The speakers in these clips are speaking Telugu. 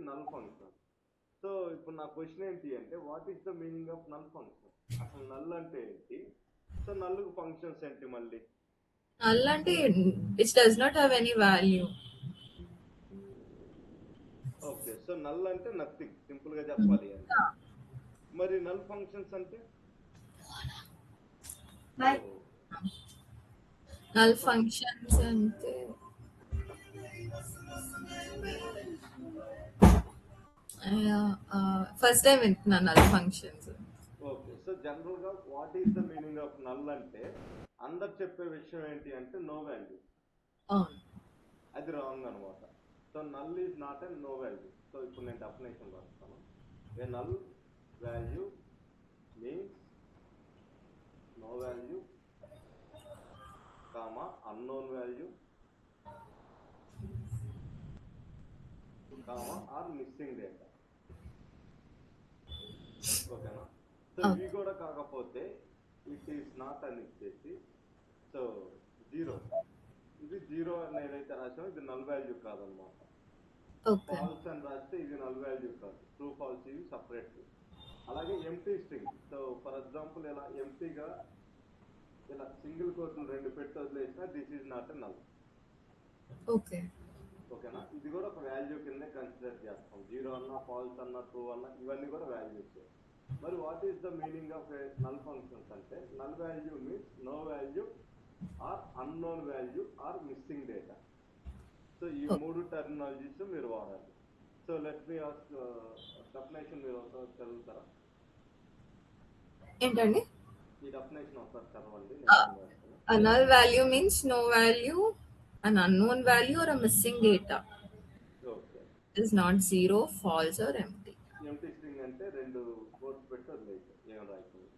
Null function. సో ఇప్పుడు నా క్వశ్చన్ ఏంటి అంటే what is the meaning of null function? అసలు నల్ అంటే ఏంటి? సో నల్లుకు ఫంక్షన్స్ ఏంటి మళ్ళీ? Null అంటే which does not have any value. Okay, so null అంటే నథింగ్, సింపుల్ గా చెప్పాలి అంటే. మరి నల్ ఫంక్షన్స్ అంటే ఓ, Null చెప్పండి. functions అంటే ఫస్ట్ టైం వింటున్నా null functions. Okay, so general గా what is the meaning of null అంటే అందరు చెప్పే విషయం ఏంటి అంటే నో వాల్యూ. అవును. అది రాంగ్ అనమాట. So null is not a no value. So ఇప్పుడు నేను డెఫినేషన్ రాస్తాను. A null value means no value comma unknown value comma or missing data. ఓకేనా? So Okay. ఇవి కూడా కాకపోతే ఇట్ ఈస్ నాట్ అని ఇచ్చేసి సో జీరో, ఇది జీరో అని ఏదైతే రాసామో ఇది నల్ వాల్యూ కాదనమాట. Okay. ఫాల్స్ అని రాస్తే ఇది నల్ వాల్యూ కాదు, ట్రూ ఫాల్స్ ఇవి సపరేట్. అలాగే empty string. So for example ఇలా ఎంటీగా ఇలా సింగిల్ కోట్లు 2 పెట్టి వదిలేసినా this is not a null. Okay. ఓకేనా? ఇది కూడా ఒక వాల్యూ కింద కన్సిడర్ చేస్తాం. జీరో అన్నా ఫాల్స్ అన్నా ట్రూ అన్నా ఇవన్నీ కూడా వాల్యూస్. మరి what is the meaning of null functions అంటే null value means no value or unknown value or missing data. So ఈ Okay. 3 టర్మినాలజీస్ మీరు వాడాలి. So let me ask definition మీరు ఒకసారి చదువుతారా? ఏంటండి? ఈ డెఫినేషన్ ఒకసారి చదవండి, Uh, నేను రాస్తాను. a null value means no value, an unknown value, or a missing data. Okay, It is not zero, false, or empty. Empty string అంటే 2 కోట్స్ పెట్టి వదిలేసి ఏం రాయకుండా.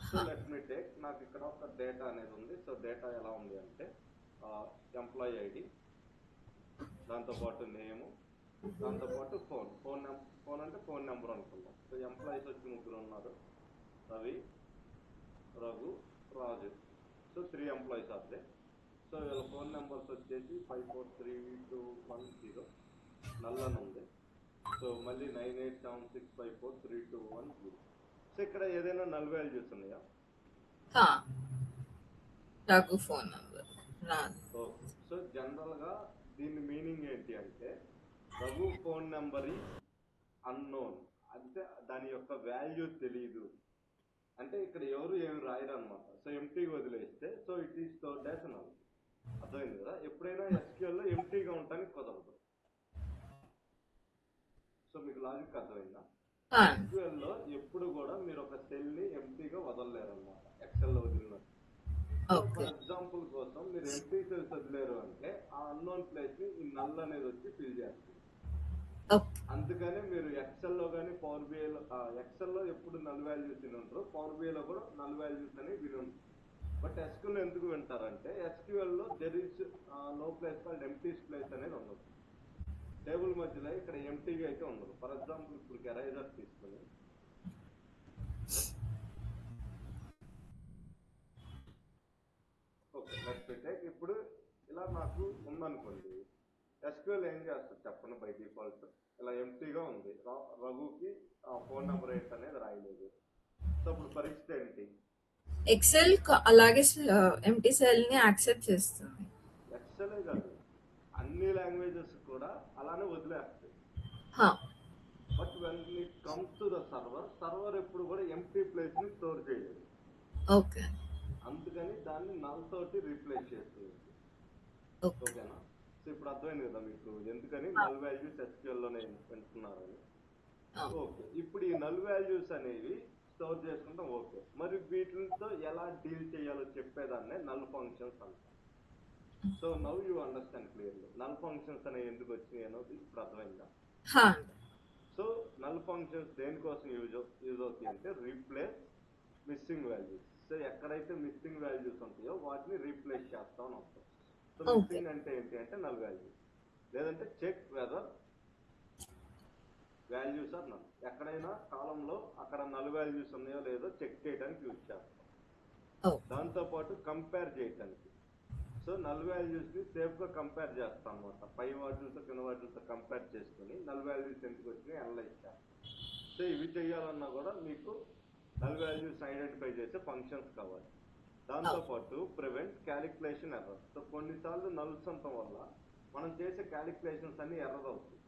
సో లెట్ మీ టేక్, నాకు ఇక్కడ ఒక డేటా అనేది ఉంది. సో డేటా ఎలా ఉంది అంటే ఎంప్లాయీ ఐడి, దాంతోపాటు నేము, దాంతోపాటు ఫోన్ అంటే ఫోన్ నెంబర్ అనుకుందాం. సో ఎంప్లాయీస్ వచ్చి 3 ఉన్నారు, Ravi, Raghu, Raju. So 3 employees are. So వీళ్ళ ఫోన్ నెంబర్స్ వచ్చేసి 543210 నల్ అని ఉంది. సో మళ్ళీ 9876543210. సో ఇక్కడ ఏదైనా నల్ వాల్యూస్ ఉన్నాయా? రఘు ఫోన్ నంబర్ రాదు. ఓకే, సో జనరల్ గా దీని మీనింగ్ ఏంటి అంటే రఘు ఫోన్ నెంబర్ అన్నోన్, అంటే దాని యొక్క వాల్యూ తెలియదు అంటే ఇక్కడ ఎవరు ఏమి రాయరు అనమాట. సో ఎంటీగా వదిలేస్తే so it is stored as null. అర్థమైంది కదా? ఎప్పుడైనా SQL లో ఎంటీగా ఉండడానికి కుదరదు. సో మీకు లాజిక్ అర్థమైందా? SQL లో ఎప్పుడు కూడా మీరు ఒక సెల్ ని ఎంటీగా వదలలేరు అనమాట, ఎక్సెల్ లో వదిలినట్టు. ఫర్ ఎగ్జాంపుల్ కోసం మీరు ఎంటీ సెల్స్ వదిలేరు అంటే ఆ అన్నోన్ ప్లేస్ ని ఈ నల్ అనేది వచ్చి ఫిల్ చేస్తుంది. అందుకనే మీరు ఎక్సెల్ లో కానీ పవర్ బిఐలో, ఎక్సెల్ లో ఎప్పుడు నల్ వాల్యూస్ విని ఉంటారు, పవర్ బిఐలో కూడా నల్ వాల్యూస్ అని విని ఉంటారు. బట్ SQL ఎందుకు వింటారంటే SQL లో there is no place called empty place అనేది ఉండదు. టేబుల్ మధ్యలో ఇక్కడ ఎంటీగా అయితే ఉండదు. ఫర్ ఎగ్జాంపుల్ ఇప్పుడు ఎరైజర్ తీసుకుని ఓకే లెట్స్ టేక్, ఇప్పుడు ఇలా నాకు ఉందనుకోండి, SQL ఏం చేస్తుంది చెప్పండి? బై డిఫాల్ట్ ఇలా ఎంటీగా ఉంది, రఘుకి ఫోన్ నెంబర్ ఏంటి అనేది రాయలేదు. సో ఇప్పుడు పరిస్థితి ఏంటి? ఎక్సెల్ అలాగే ఎంటీ సెల్ ని యాక్సెప్ట్ చేస్తుంది. ఎక్సెల్ కాదు, అన్ని లాంగ్వేజెస్ కూడా అలానే వదిలేస్తాయి. But when it comes to the server ఎప్పుడు కూడా ఎంటీ ప్లేస్ ని స్టోర్ చేయలేదు. ఓకే, అందుకని దాన్ని నల్ తోటి రీప్లేస్ చేస్తుంది. ఓకేనా? సో ఇప్పుడు అర్థమైంది కదా మీకు ఎందుకని నల్ వాల్యూస్ SQL లోనే పెడుతున్నారని. ఓకే, ఇప్పుడు ఈ నల్ వాల్యూస్ అనేవి స్టోర్ చేసుకుంటాం. ఓకే, మరి వీటితో ఎలా డీల్ చేయాలో చెప్పేదాన్నే నల్ ఫంక్షన్స్ అంటాం. So now you understand clearly null functions అనేవి ఎందుకు వచ్చినాయి అనేది ఇప్పుడు అర్థమైందా? సో నల్ ఫంక్షన్స్ దేనికోసం యూజ్ అవుతాయి అంటే రీప్లేస్ మిస్సింగ్ వాల్యూస్. సో ఎక్కడైతే మిస్సింగ్ వాల్యూస్ ఉంటాయో వాటిని రీప్లేస్ చేస్తామని వస్తాం. సో మిస్సింగ్ అంటే ఏంటి అంటే నల్ వాల్యూస్, లేదంటే check whether values are null. ఎక్కడైనా కాలంలో అక్కడ నల్ వాల్యూస్ ఉన్నాయో లేదో చెక్ చేయడానికి యూజ్ చేస్తాం. దాంతోపాటు కంపేర్ చేయడానికి. సో నల్ వాల్యూస్ ని సేఫ్ గా కంపేర్ చేస్తాం అనమాట. పై వాటితో కింద వాటితో కంపేర్ చేసుకుని నల్ వాల్యూస్ ఎందుకు వచ్చినాయి అనలైజ్ చేస్తాం. సో ఇవి చేయాలన్నా కూడా మీకు నల్ వాల్యూస్ ఐడెంటిఫై చేసే ఫంక్షన్స్ కావాలి. దాంతోపాటు ప్రివెంట్ క్యాలిక్యులేషన్ ఎర్రర్. సో కొన్నిసార్లు నల్స్ ఉండటం వల్ల మనం చేసే క్యాలిక్యులేషన్స్ అన్ని ఎర్రర్ అవుతాయి.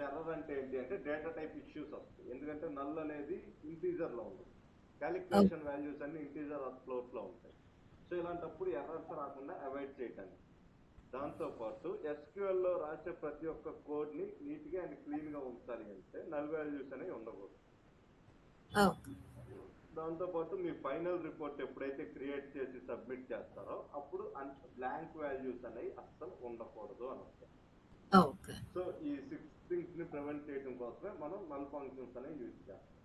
ఎర్రర్ అంటే ఏంటి అంటే డేటా టైప్ ఇష్యూస్ వస్తాయి. ఎందుకంటే నల్ అనేది ఇంటీజర్లో ఉంటుంది, క్యాలిక్యులేషన్ వాల్యూస్ అన్ని ఇంటీజర్ ఫ్లోట్లో ఉంటాయి. సో ఇలాంటప్పుడు ఎర్రర్స్ రాకుండా అవాయిడ్ చేయటానికి. దాంతోపాటు ఎస్క్యూఎల్లో రాసే ప్రతి ఒక్క కోడ్ని నీట్గా అండ్ క్లీన్గా ఉంచాలి అంటే నల్ వాల్యూస్ అనేవి ఉండకూడదు. దాంతోపాటు మీ ఫైనల్ రిపోర్ట్ ఎప్పుడైతే క్రియేట్ చేసి సబ్మిట్ చేస్తారో అప్పుడు బ్లాంక్ వాల్యూస్ అనేవి అస్సలు ఉండకూడదు అన్నమాట. సో ఈ 6 థింగ్స్ ని ప్రివెంట్ చేయడం కోసమే మనం నల్ ఫంక్షన్స్ అనేవి యూజ్ చేస్తాం.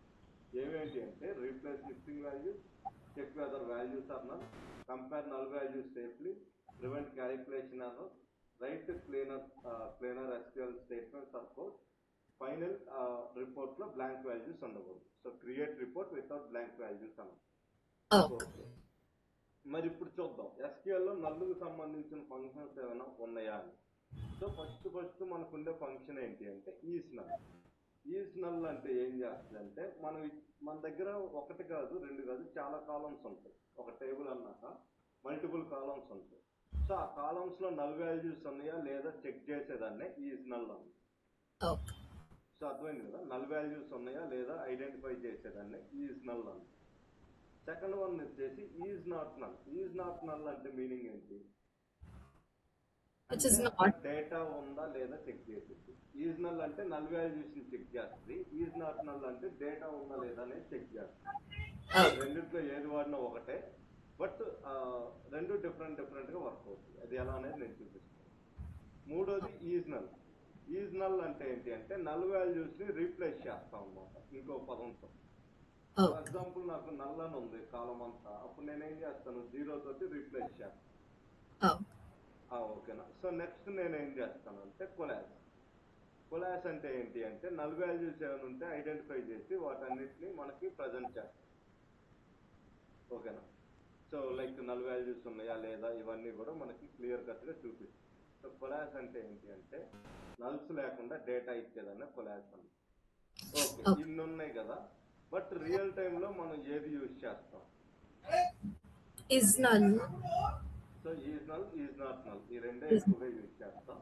ఏమేంటి అంటే replace missing values, check whether values are null, compare null values safely, prevent calculation error, right cleaner SQL statements or code, final report లో బ్లాంక్ వాల్యూస్ ఉండకూడదు. So create report without blank values అన్నమాట. మరి ఇప్పుడు చూద్దాం ఎస్క్యూఎల్ లో నల్లుకు సంబంధించిన ఫంక్షన్స్ ఏమైనా ఉన్నాయా అని. సో ఫస్ట్ మనకు ఉండే ఫంక్షన్ ఏంటి అంటే ఈజ్ నల్. ఈజ్ నల్ అంటే ఏం చేస్తుంది అంటే మన దగ్గర ఒకటి కాదు, రెండు కాదు, చాలా కాలమ్స్ ఉంటాయి. ఒక టేబుల్ అన్నాక మల్టిపుల్ కాలమ్స్ ఉంటాయి. సో ఆ కాలమ్స్ లో నల్ వాల్యూస్ ఉన్నాయా లేదా చెక్ చేసేదాన్నే ఈజ్ నల్ అని. సో అర్థమైంది కదా, నల్ వాల్యూస్ ఉన్నాయా లేదా ఐడెంటిఫై చేసేదాన్ని ఈజ్ నల్ అని. సెకండ్ వన్ వచ్చేసి is not null. Is not null అంటే మీనింగ్ ఏంటి? డేటా ఉందా లేదా చెక్ చేసేది. ఈజ్ నల్ అంటే నల్ వాల్యూస్ ని చెక్ చేస్తుంది. ఈజ్ నాట్ నల్ అంటే డేటా ఉందా లేదా అనేది చెక్ చేస్తుంది. రెండింటిలో ఏది వాడినా ఒకటే, బట్ రెండు డిఫరెంట్ గా వర్క్ అవుతుంది. అది ఎలా అనేది నేను చూపిస్తాను. మూడోది ఈజ్ నల్. ఈజ్ నల్ అంటే ఏంటి అంటే నల్ వాల్యూస్ ని రీప్లేస్ చేస్తాం అన్నమాట ఇంకో పదంతో. ఫర్ ఎగ్జాంపుల్ నాకు నల్ అని ఉంది కాలం అంతా, అప్పుడు నేనేం చేస్తాను, 0 తోటి రీప్లేస్ చేస్తాను. ఓకేనా. సో నెక్స్ట్ నేనేం చేస్తాను అంటే కొలాస్. కొలాస్ అంటే ఏంటి అంటే నల్ వాల్యూస్ ఏమైనా ఉంటే ఐడెంటిఫై చేసి వాటన్నిటిని మనకి ప్రజెంట్ చేస్తాం. ఓకేనా. సో లైక్ నల్ వాల్యూస్ ఉన్నాయా లేదా ఇవన్నీ కూడా మనకి క్లియర్ కట్గా చూపిస్తుంది. సో కొలాస్ అంటే ఏంటి అంటే నల్స్ లేకుండా డేటా ఇచ్చేదన్న కొలాస్ అని. ఓకే, ఇన్ని ఉన్నాయి కదా, బట్ రియల్ టైంలో మనం ఏది యూజ్ చేస్తాం? Is null. So is null, is not null ఈ రెండే ఎక్కువగా యూజ్ చేస్తాం.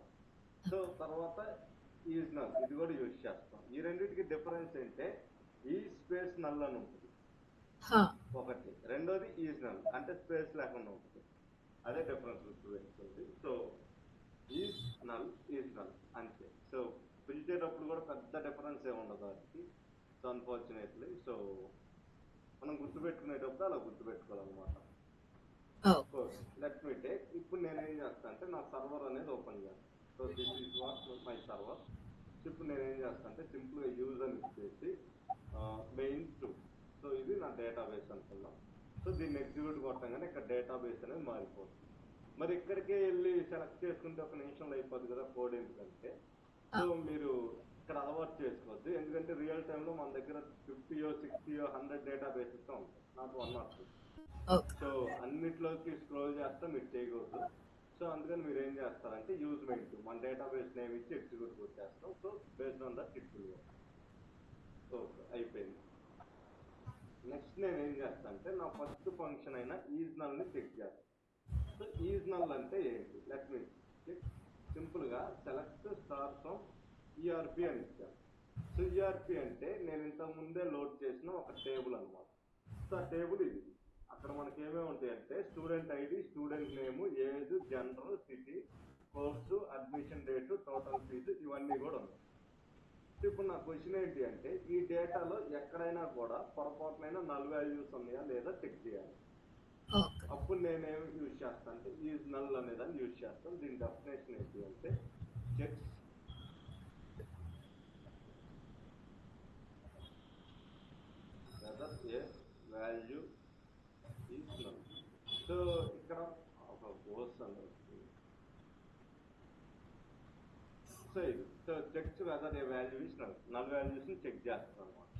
సో తర్వాత ఈజ్ నల్ ఇది కూడా యూజ్ చేస్తాం. ఈ రెండింటికి డిఫరెన్స్ ఏంటే ఈ స్పేస్ నల్ అని ఉంటుంది ఒకటి, రెండోది ఈజ్ నల్ అంటే స్పేస్ లేకుండా ఉంటుంది. అదే డిఫరెన్స్ గుర్తుపెట్టుకుంది. So is null, is null అంతే. సో పిలిచేటప్పుడు కూడా పెద్ద డిఫరెన్స్ ఏమి ఉండదు వాటికి. సో అన్ఫార్చునేట్లీ సో మనం గుర్తుపెట్టుకునేటప్పుడు అలా గుర్తుపెట్టుకోవాలన్నమాట. Let me take. ఇప్పుడు నేనేం చేస్తాను అంటే నా సర్వర్ అనేది ఓపెన్ చేస్తాను. So this is what my server. ఇప్పుడు నేనేం చేస్తాను అంటే సింపుల్గా యూజ్ అని ఇచ్చేసి మెయిన్ 2. సో ఇది నా డేటాబేస్ అనుకున్నాం. సో దీన్ని ఎగ్జిక్యూట్ కొట్టంగానే ఇక్కడ డేటాబేస్ అనేది మారిపోతుంది. మరి ఇక్కడికే వెళ్ళి సెలెక్ట్ చేసుకుంటే ఒక నిమిషంలో అయిపోద్ది కదా కోడ్. ఎందుకంటే సో మీరు ఇక్కడ అలవాటు చేసుకోవద్దు, ఎందుకంటే రియల్ టైంలో మన దగ్గర 50, 60, 100 డేటాబేసెస్ ఉంటాయి, నాట్ 1 or 2. సో అన్నిట్లోకి స్క్రోల్ చేస్తా మీరు చేయకూడదు. సో అందుకని మీరు ఏం చేస్తారంటే యూజ్ మెయిన్ 2 మన డేటాబేస్ నేమ్ ఇచ్చి ఎగ్జిక్యూట్ కొట్టేస్తాం. So based on that it will work. Okay, అయిపోయింది. నెక్స్ట్ నేను ఏం చేస్తాను అంటే నా ఫస్ట్ ఫంక్షన్ అయిన ఈజ్ నల్ ని చెక్ చేస్తాను. సో ఈజ్ నల్ అంటే ఏంటి? Let me check. సింపుల్ గా సెలెక్ట్ స్టార్ ఫ్రమ్ ఈఆర్పి అని ఇచ్చాను. సో ఈఆర్పి అంటే నేను ఇంతకు ముందే లోడ్ చేసిన ఒక టేబుల్ అనమాట. సో ఆ టేబుల్ ఇది. అక్కడ మనకి ఏమేమి ఉంటాయంటే student ID, student name, age, general, city, course, admission date, total fee ఇవన్నీ కూడా ఉన్నాయి. ఇప్పుడు నా క్వశ్చన్ ఏంటి అంటే ఈ డేటాలో ఎక్కడైనా కూడా పొరపాటునైనా నల్ వాల్యూస్ ఉన్నాయా లేదా చెక్ చేయాలి. అప్పుడు నేనేమి యూజ్ చేస్తాను అంటే ఈజ్ నల్ అనేదాన్ని యూజ్ చేస్తాను. దీని డెఫినేషన్ ఏంటి అంటే checks whether a value is null. So ఇక్కడ ఒక కోర్స్ అని సో ఇది so checks whether a value is null. Null values ని చెక్ చేస్తాను అనమాట.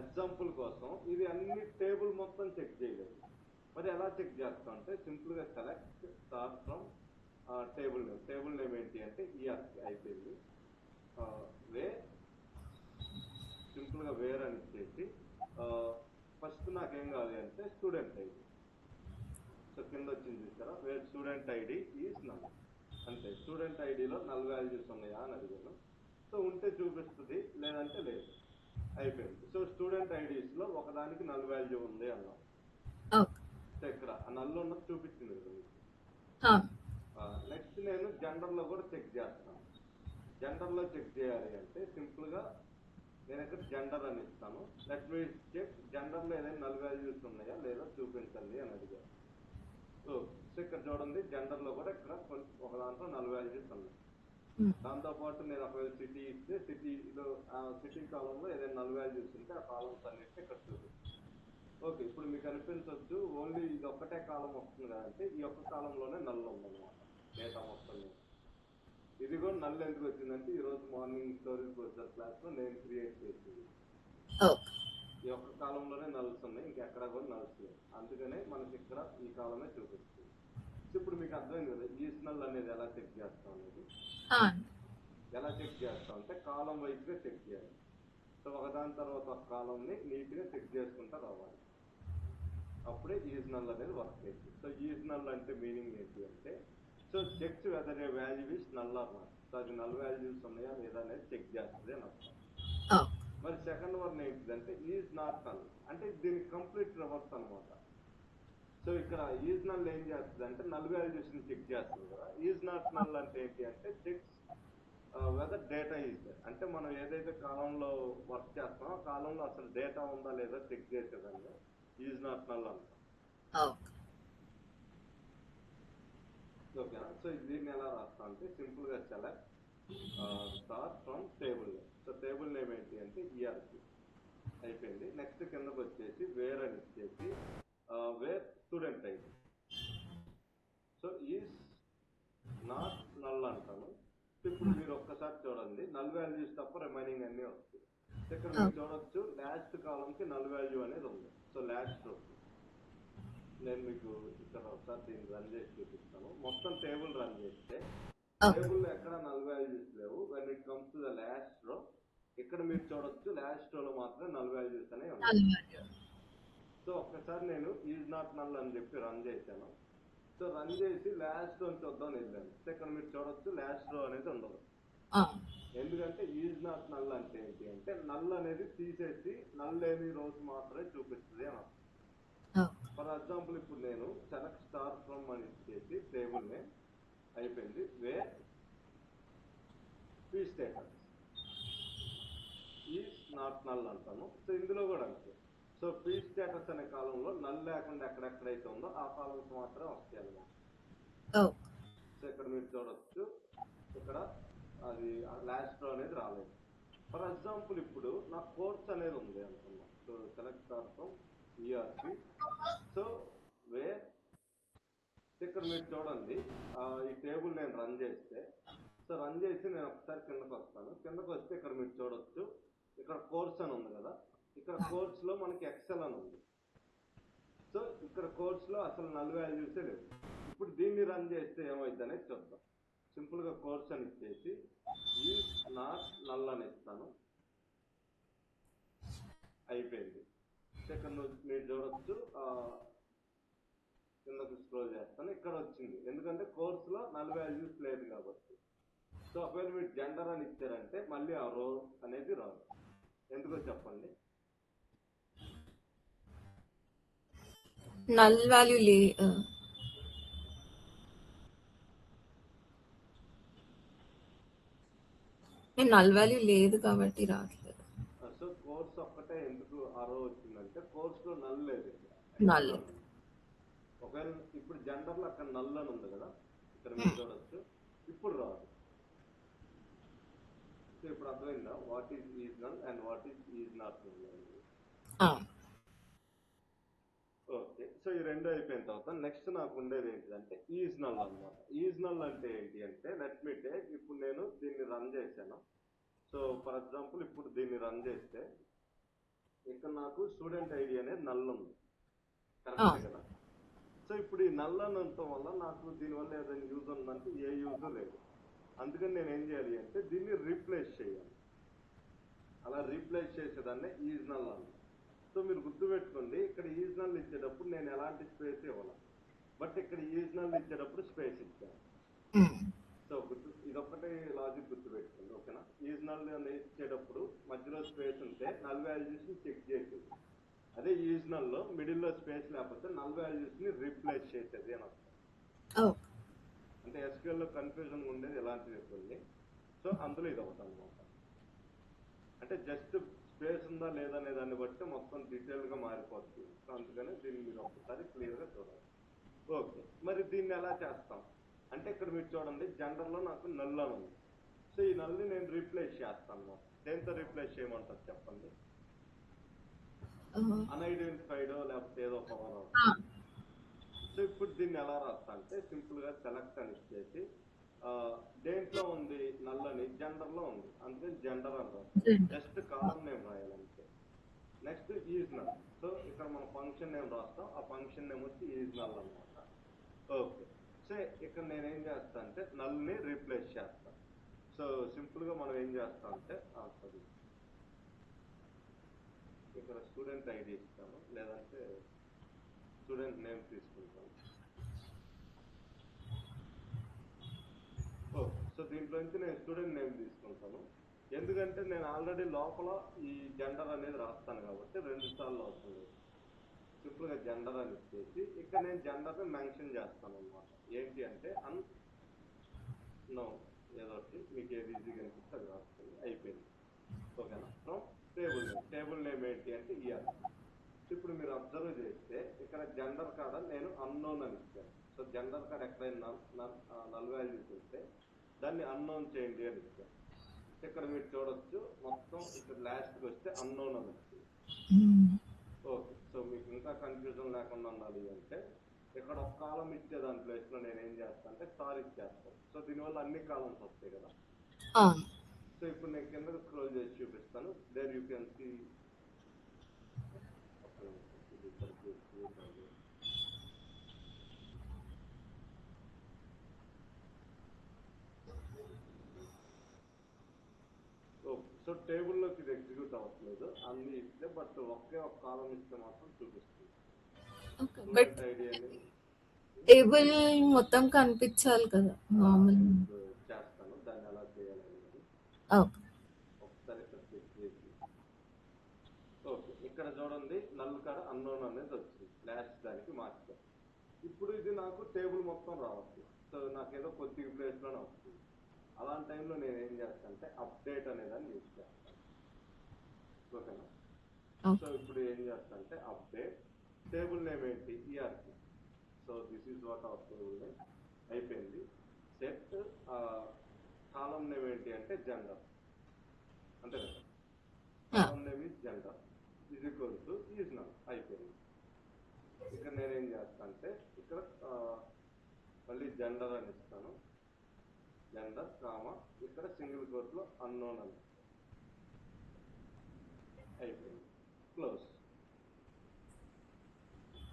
ఎగ్జాంపుల్ కోసం ఇది అన్ని టేబుల్ మొత్తం చెక్ చేయలేదు. మరి ఎలా చెక్ చేస్తాం అంటే సింపుల్ గా select star from table name. Table name ఏంటి అంటే ఈఆర్పి అయిపోయింది. వే స్టూడెంట్ ఐడి. సో కింద వచ్చింది చూసారా, where student ID is null. అంటే స్టూడెంట్ ఐడిలో నల్ వాల్యూస్ ఉన్నాయా అని అడిగాను. సో ఉంటే చూపిస్తుంది, లేదంటే లేదు, అయిపోయింది. సో స్టూడెంట్ ఐడీస్ లో ఒకదానికి నల్ వాల్యూ ఉంది అన్నాం. సో ఇక్కడ ఆ నల్ ఉన్నది చూపించింది కదా మీకు. నెక్స్ట్ నేను జెండర్ లో కూడా చెక్ చేస్తాను. జెండర్ లో చెక్ చేయాలి అంటే సింపుల్ గా నేను ఇక్కడ జెండర్ అని ఇస్తాను. లెట్ మీ చెక్ జెండర్ లో ఏదైనా నల్ వాల్యూస్ ఉన్నాయా లేదా చూపించండి అని అడిగాను. సో ఇక్కడ చూడండి, జెండర్ లో కూడా ఇక్కడ ఒక దాంట్లో నల్ వాల్యూస్ ఉన్నాయి. దాంతో పాటు నేను ఒకవేళ సిటీ ఇస్తే సిటీలో సిటీ కాలంలో ఏదైనా నల్ వాల్యూస్ ఉంటే ఆ కాలమ్స్ అన్నింటినీ ఇక్కడ చూపిస్తాను. ఓకే, ఇప్పుడు మీకు అనిపించవచ్చు ఓన్లీ ఇది ఒక్కటే కాలం వస్తుంది కదంటే ఈ ఒక్క కాలంలోనే నల్ ఉందన్నమాట డేటా మొత్తం. ఇది కూడా నల్ ఎందుకు వచ్చిందంటే ఈ రోజు మార్నింగ్ స్టోరీ ప్రొసెసర్ క్లాస్ లో నేను క్రియేట్ చేసింది. ఈ ఒక్క కాలంలోనే నల్స్ ఉన్నాయి, ఇంకెక్కడ కూడా నల్స్ లేవు, అందుకనే మనకి ఇక్కడ ఈ కాలమే చూపిస్తుంది. ఇప్పుడు మీకు అర్థమైంది కదా ఈజ్ నల్ అనేది ఎలా చెక్ చేస్తాం అనేది. ఎలా చెక్ చేస్తాం అంటే కాలం వైజ్ గా చెక్ చేయాలి. సో ఒకదాని తర్వాత ఒక కాలం ని నీట్ గా చెక్ చేసుకుంటా రావాలి, అప్పుడే ఈజ్ నల్ అనేది వర్క్ అవుతుంది. సో ఈజ్ నల్ అంటే మీనింగ్ ఏంటి అంటే, so checks whether a value is null or not. So అది నల్ వాల్యూస్ ఉన్నాయా లేదా అనేది చెక్ చేస్తుంది అని అర్థం. మరి సెకండ్ వన్ ఏంటిదంటే ఈజ్ నాట్ నల్, అంటే దీనికి కంప్లీట్ రివర్స్ అనమాట. సో ఇక్కడ ఈజ్ నల్ ఏం చేస్తుంది అంటే నల్ వాల్యూస్ ని చెక్ చేస్తుంది కదా. ఈజ్ నాట్ నల్ అంటే ఏంటి అంటే చెక్స్ వెదర్ డేటా ఈజ్, అంటే మనం ఏదైతే కాలంలో వర్క్ చేస్తామో ఆ కాలంలో అసలు డేటా ఉందా లేదా చెక్ చేసేదాన్ని ఈజ్ నాట్ నల్ అంటాం. ఓకేనా. సో దీన్ని ఎలా రాస్తాం అంటే సింపుల్ గా select star from table name. So table name ఏంటి అంటే ఈఆర్పి, అయిపోయింది. నెక్స్ట్ కిందకు వచ్చేసి వేర్ అని ఇచ్చేసి where student ID. So is not null అంటాను. ఇప్పుడు మీరు ఒక్కసారి చూడండి, నల్ వాల్యూస్ తప్ప రిమైనింగ్ అన్ని వస్తాయి. ఇక్కడ మీరు చూడొచ్చు లాస్ట్ కాలం కి నల్ వాల్యూ అనేది ఉంది. సో లాస్ట్ రో నేను మీకు ఇక్కడ ఒకసారి దీన్ని రన్ చేసి చూపిస్తాను. మొత్తం టేబుల్ రన్ చేస్తే టేబుల్ లో ఎక్కడ నల్ వాల్యూస్ లేవు. When it comes to the last రో ఇక్కడ మీరు చూడొచ్చు లాస్ట్ రోలో మాత్రమే నల్ వాల్యూస్ అనేవి ఉన్నాయి. సో ఒక్కసారి నేను ఈజ్ నాట్ నల్ అని చెప్పి రన్ చేశాను. సో రన్ చేసి లాస్ట్ రో చూద్దాం వెళ్ళాను. ఇక్కడ మీరు చూడొచ్చు లాస్ట్ రో అనేది ఉండదు, ఎందుకంటే ఈజ్ నాట్ నల్ అంటే ఏంటి అంటే నల్ అనేది తీసేసి నల్ లేని రోజు మాత్రమే చూపిస్తుంది అని అర్థం. ఫర్ ఎగ్జాంపుల్ ఇప్పుడు నేను సెలెక్ట్ స్టార్ ఫ్రమ్ అని ఇచ్చేసి టేబుల్ నేమ్ అయిపోయింది, where P status is not null అంటాను. సో ఇందులో కూడా అంతే. సో పీ స్టేటస్ అనే కాలంలో నల్ లేకుండా ఎక్కడెక్కడైతే ఉందో ఆ కాలంకి మాత్రమే వస్తాయి అన్నమాట. సో ఇక్కడ మీరు చూడొచ్చు ఇక్కడ అది లాస్ట్ రో అనేది రాలేదు. ఫర్ ఎగ్జాంపుల్ ఇప్పుడు నా కోర్స్ అనేది ఉంది అనుకున్నాం. So select star from ERP. So where ఇక్కడ మీరు చూడండి ఈ టేబుల్ నేను రన్ చేస్తే, సో రన్ చేసి నేను ఒకసారి కిందకు వస్తాను. కిందకు వస్తే ఇక్కడ మీరు చూడొచ్చు ఇక్కడ కోర్స్ అని ఉంది కదా, ఇక్కడ కోర్స్ లో మనకి ఎక్సెల్ అని ఉంది. సో ఇక్కడ కోర్స్ లో అసలు నల్ వాల్యూసే లేవు. ఇప్పుడు దీన్ని రన్ చేస్తే ఏమైంది అనేది చూద్దాం. సింపుల్ గా కోర్స్ అని ఇచ్చేసి ఈజ్ నాట్ నల్ అని ఇస్తాను, అయిపోయింది. ఇక్కడ మీరు చూడొచ్చు కిందకు స్క్రోల్ చేస్తాను, ఇక్కడ వచ్చింది ఎందుకంటే కోర్స్ లో నల్ వాల్యూస్ లేదు కాబట్టి. సో ఒకవేళ మీరు జెండర్ అని ఇచ్చారంటే మళ్ళీ ఆ రో అనేది రాదు. ఎందుకో చెప్పండి. నల్ వాల్యూ నల్ వాల్యూ లేదు కాబట్టి రావట్లేదు. సో కోర్స్ ఒక్కటే ఎందుకు ఆ రో వచ్చిందంటే కోర్స్ లో నల్ లేదు. నల్ ఒకవేళ ఇప్పుడు జెండర్ లో అక్కడ నల్ అని ఉంది కదా, ఇక్కడ మీరు చూడొచ్చు ఇప్పుడు రాదు. సో ఇప్పుడు అర్థమైందా what is null and what is not null అనేది. ఓకే, సో ఈ రెండు అయిపోయిన తర్వాత నెక్స్ట్ నాకు ఉండేది ఏంటిదంటే ఈజ్ నల్ అన్నమాట. ఈజ్ నల్ అంటే ఏంటి అంటే లెట్ మీ టేక్, ఇప్పుడు నేను దీన్ని రన్ చేశాను. సో ఫర్ ఎగ్జాంపుల్ ఇప్పుడు దీన్ని రన్ చేస్తే ఇక్కడ నాకు స్టూడెంట్ ఐడి అనేది నల్ ఉంది, కరెక్ట్ కదా. సో ఇప్పుడు ఈ నల్ అని ఉండటం వల్ల నాకు దీనివల్ల ఏదైనా యూజ్ ఉందంటే ఏ యూజ్ లేదు. అందుకని నేను ఏం చేయాలి అంటే దీన్ని రీప్లేస్ చేయాలి. అలా రీప్లేస్ చేసేదాన్ని ఈజ్ నల్ అన్న. సో సో మీరు గుర్తుపెట్టుకోండి, ఇక్కడ ఈజ్ నల్ ఇచ్చేటప్పుడు నేను ఎలాంటి స్పేస్ ఇవ్వాలి, బట్ ఇక్కడ ఈజ్ నల్ ఇచ్చేటప్పుడు స్పేస్ ఇచ్చాను. సో ఇదొక్కటి లాజిక్ గుర్తుపెట్టుకోండి, ఓకేనా. ఈజ్ నల్ అని ఇచ్చేటప్పుడు మధ్యలో స్పేస్ ఉంటే నల్ వాల్యూస్ ని చెక్ చేసేది, అదే ఈజ్ నల్ లో మిడిల్ లో స్పేస్ లేకపోతే నల్ వాల్యూస్ ని రీప్లేస్ చేసేది అని వస్తుంది. అంటే ఎస్క్యూఎల్ లో కన్ఫ్యూజన్ ఉండేది ఎలాంటివి కొన్ని, సో అందులో ఇది ఒకటి అనమాట. అంటే జస్ట్ స్పేస్ ఉందా లేదా అనే దాన్ని బట్టి మొత్తం డీటెయిల్ గా మారిపోతుంది. సో అందుకని దీన్ని మీరు ఒకసారి క్లియర్ గా చూడాలి. ఓకే, మరి దీన్ని ఎలా చేస్తాం అంటే ఇక్కడ మీరు చూడండి, జెండర్ లో నాకు నల్ అని ఉంది. సో ఈ నల్ ని నేను రీప్లేస్ చేస్తాను అన్నమాట. దేంతో రీప్లేస్ చేయమంటారు చెప్పండి? అన్ఐడెంటిఫైడ్ లేకపోతే ఏదో పవర్. సో ఇప్పుడు దీన్ని ఎలా రాస్తా అంటే సింపుల్ గా సెలెక్ట్ అని ఇచ్చేసి దేంట్లో ఉంది నల్ అని, జెండర్ లో ఉంది, అందుకని జెండర్ అని రాస్తాం. జస్ట్ కాలం నేమ్ రాయాలంటే. Next is null. సో ఇక్కడ మనం ఫంక్షన్ నేమ్ రాస్తాం, ఆ ఫంక్షన్ నేమ్ వచ్చి ఈజ్ నల్ అనమాట. ఓకే, సో ఇక్కడ నేను ఏం చేస్తా అంటే నల్ ని రీప్లేస్ చేస్తా. సో సింపుల్ గా మనం ఏం చేస్తాం అంటే సారీ, ఇక్కడ స్టూడెంట్ ఐడి ఇస్తాను, లేదంటే స్టూడెంట్ నేమ్ తీసుకుంటాను. ఓకే, సో దీంట్లో నుంచి నేను స్టూడెంట్ నేమ్ తీసుకుంటాను, ఎందుకంటే నేను ఆల్రెడీ లోపల ఈ జెండర్ అనేది రాస్తాను కాబట్టి 2 సార్లు అవుతుంది. సింపుల్ గా జెండర్ అని ఇచ్చేసి ఇక్కడ నేను జెండర్ ని మెన్షన్ చేస్తాను అనమాట. ఏంటి అంటే నో ఏదో మీకు ఏది ఈజీగా అనిపిస్తే అది రాస్తుంది, అయిపోయింది. ఓకేనా. ఫ్రమ్ టేబుల్ నేమ్ ఏంటి అంటే ఇయర్. ఇప్పుడు మీరు అబ్జర్వ్ చేస్తే ఇక్కడ జెండర్ కాడ నేను అన్నోన్ అని ఇచ్చాను. సో జెండర్ కాడ ఎక్కడైనా నల్ వాల్యూస్ ఉంటే దాన్ని అన్నోన్ చేయండి అని ఇచ్చాను. ఇక్కడ మీరు చూడొచ్చు మొత్తం ఇక్కడ లాస్ట్కి వస్తే అన్నోన్ అని వచ్చింది. ఓకే, సో మీకు ఇంకా కన్ఫ్యూజన్ లేకుండా ఉండాలి అంటే ఇక్కడ ఒక కాలం ఇచ్చే దాని ప్లేస్ లో నేను ఏం చేస్తాను అంటే స్టార్ ఇచ్చేస్తాను. సో దీనివల్ల అన్ని కాలమ్స్ వస్తాయి కదా. సో ఇప్పుడు నేను కిందకి స్క్రోల్ చేసి చూపిస్తాను. There you can see so టేబుల్లోకి ఇది ఎగ్జిక్యూట్ అవ్వట్లేదు, అన్ని ఇస్తే బట్ ఒకే ఒక కాలం ఇస్తే మాత్రం చూపిస్తుంది. టేబుల్ మొత్తం కనిపించాలి కదా నార్మల్. చేస్తాను దాన్ని ఎలా చేయాలనేది ఒకసారి ఇక్కడ చెక్ చేసి. ఓకే, ఇక్కడ చూడండి నల్ కాడ అన్నోన్ అనేది వచ్చింది, లాస్ట్ దానికి మార్చాను. ఇప్పుడు ఇది నాకు టేబుల్ మొత్తం రావట్లేదు, సో నాకు ఏదో కొద్దిగా ప్లేస్ లోనే వస్తుంది. అలాంటి టైంలో నేను ఏం చేస్తాను అంటే అప్డేట్ అనేదాన్ని యూజ్ చేస్తాను. ఓకేనా. సో ఇప్పుడు ఏం చేస్తాను అంటే అప్డేట్ టేబుల్ నేమ్ ఏంటి ERP. So this is what our table name. అయిపోయింది. సెట్ కాలం నేమ్ ఏంటి అంటే జెండర్, అంతే కదా. Column name is gender is equal to is null. అయిపోయింది. ఇక్కడ నేనేం చేస్తాను అంటే ఇక్కడ మళ్ళీ జెండర్ అని ఇస్తాను, జెండర్ కామా ఇక్కడ సింగిల్ కోట్ లో అన్నోన్ అని. అయిపోయింది, క్లోజ్.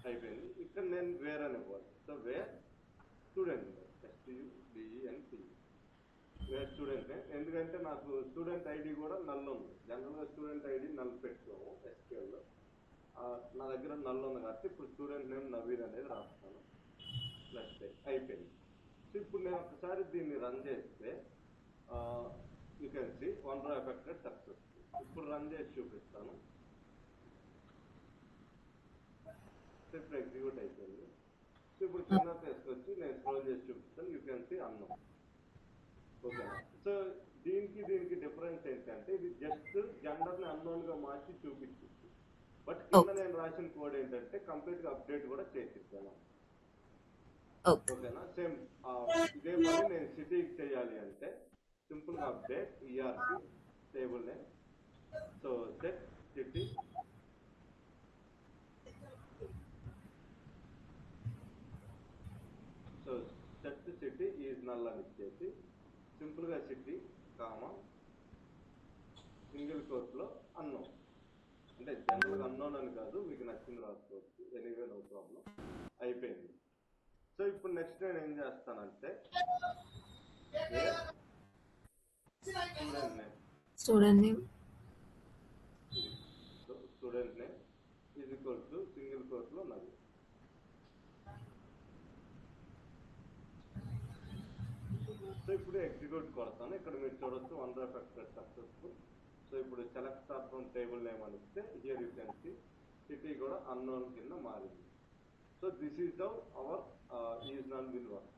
అయిపోయింది. ఇక్కడ నేను వేర్ అని ఇవ్వాలి. So where student STUDENT, where student. ఎందుకంటే నాకు స్టూడెంట్ ఐడి కూడా నల్ ఉంది. జనరల్ గా స్టూడెంట్ ఐడి నల్ పెట్టుకోము SQL లో, నా దగ్గర నల్ ఉంది కాబట్టి ఇప్పుడు స్టూడెంట్ నేమ్ నవీన్ అనేది రాస్తాను. ప్లస్ అయిపోయింది. సో ఇప్పుడు నేను ఒకసారి దీన్ని రన్ చేస్తే you can see 1 row affected success. ఇప్పుడు రన్ చేసి చూపిస్తాను. ఇప్పుడు ఎగ్జిక్యూట్ అయిపోయింది. సో ఇప్పుడు కింద తీసుకొచ్చి నేను స్క్రోల్ చేసి చూపిస్తాను. You can see unknown. ఓకేనా. సో దీనికి డిఫరెన్స్ ఏంటంటే ఇది జస్ట్ జెండర్ ని అన్నోన్ గా మార్చి చూపించింది, బట్ కింద నేను రాసిన కోడ్ ఏంటంటే కంప్లీట్ గా అప్డేట్ కూడా చేసిస్తాను. ఓకేనా. సేమ్ ఇదే పని నేను సిటీకి చేయాలి అంటే సింపుల్ గా update ERP table name. So set city, so set city is null అని ఇచ్చేసి సింపుల్ గా సిటీ కామా సింగిల్ కోట్ లో అన్నోన్. అంటే జనరల్ గా అన్నోన్ అని కాదు, మీకు నచ్చింది రాసుకోవచ్చు, ఎనీవే నో ప్రాబ్లం. అయిపోయింది. సో ఇప్పుడు నెక్స్ట్ నేను ఏం చేస్తానంటే student name equal to single కోట్లో నల్. సో ఇప్పుడు ఎగ్జిక్యూట్ కొడతాను. ఇక్కడ మీరు చూడొచ్చు 1 refactor సక్సెస్ఫుల్. సో ఇప్పుడు select star from table name అని ఇస్తే here you can see city కూడా అన్నోన్ కింద మారింది. So this is how our is null will work.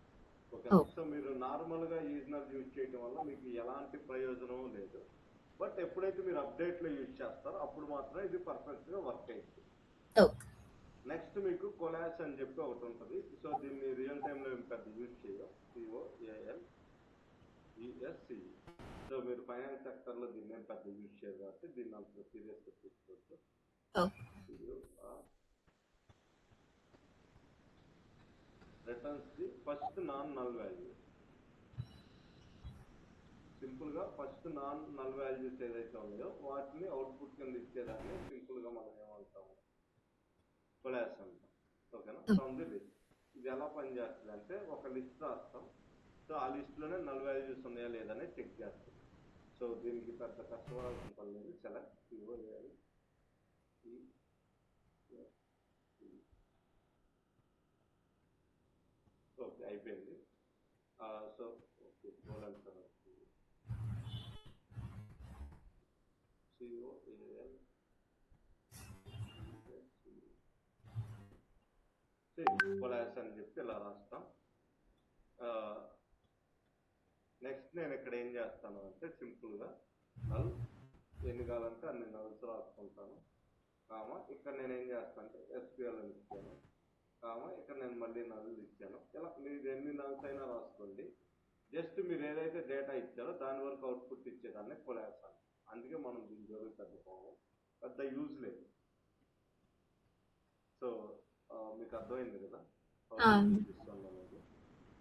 Okay. So మీరు నార్మల్ గా ఈజ్ నల్ యూజ్ చేయడం వల్ల మీకు ఎలాంటి ప్రయోజనం లేదు. బట్ ఎప్పుడైతే మీరు అప్డేట్ లో యూజ్ చేస్తారో అప్పుడు మాత్రం ఇది పర్ఫెక్ట్ గా వర్క్ అవుతుంది. నెక్స్ట్ మీకు కొలాస్ అని చెప్పి ఒకటి ఉంటుంది. సో దీన్ని రియల్ టైమ్ లో పెద్ద యూజ్ చేయం. COALESCE. సో మీరు ఫైనాన్స్ సెక్టర్ లో దీన్ని పెద్ద యూజ్ చేయరు కాబట్టి దీన్ని అంత సీరియస్ గా తీసుకోవచ్చు. Returns the first non null value. Simple గా ఫస్ట్ నాన్ నల్ వాల్యూస్ ఏదైతే ఉన్నాయో వాటిని అవుట్పుట్ కింద ఇచ్చేదాన్ని సింపుల్ గా మనం ఏమంటాము, కొలాస్ అంటాం. ఓకేనా. From the list. ఇది ఎలా పనిచేస్తుంది అంటే ఒక లిస్ట్ రాస్తాం. సో ఆ లిస్ట్ లోనే నల్ వాల్యూస్ ఉన్నాయా లేదని చెక్ చేస్తాం. సో దీనికి పెద్ద కష్టపడాల్సిన పని లేదు. Select COALE. ఓకే అయిపోయింది. సో ఓకే COALE కొలాస్ అని చెప్పి ఇలా రాస్తాం. నెక్స్ట్ నేను ఇక్కడ ఏం చేస్తాను అంటే సింపుల్ గా నల్ ఎన్ని కావాలంటే అన్ని నల్స్ రాసుకుంటాను. ఇక్కడ నేను ఏం చేస్తాను అంటే SQL అని ఇచ్చాను. ఇక్కడ నేను మళ్ళీ నల్స్ ఇచ్చాను. ఇలా మీరు ఎన్ని నల్స్ అయినా రాసుకోండి. జస్ట్ మీరు ఏదైతే డేటా ఇచ్చారో దాని వరకు అవుట్పుట్ ఇచ్చేదాన్ని కొలాస్ అని. అందుకే మనం దీని జోలికి పెద్ద యూజ్ లేదు. సో మీకు అర్థమైంది కదా అనేది.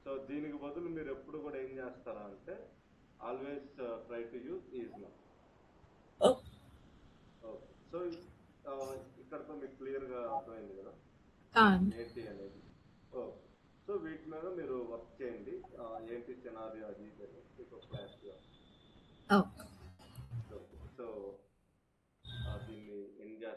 సో దీనికి బదులు మీరు ఎప్పుడు కూడా ఏం చేస్తారా అంటే always try to use is null. Okay. So ఇక్కడతో మీకు క్లియర్ గా అర్థమైంది కదా ఏంటి అనేది. ఓకే. సో వీటి మీద మీరు వర్క్ చేయండి. ఏంటి సినారియో అది మీకు క్లారిటీ.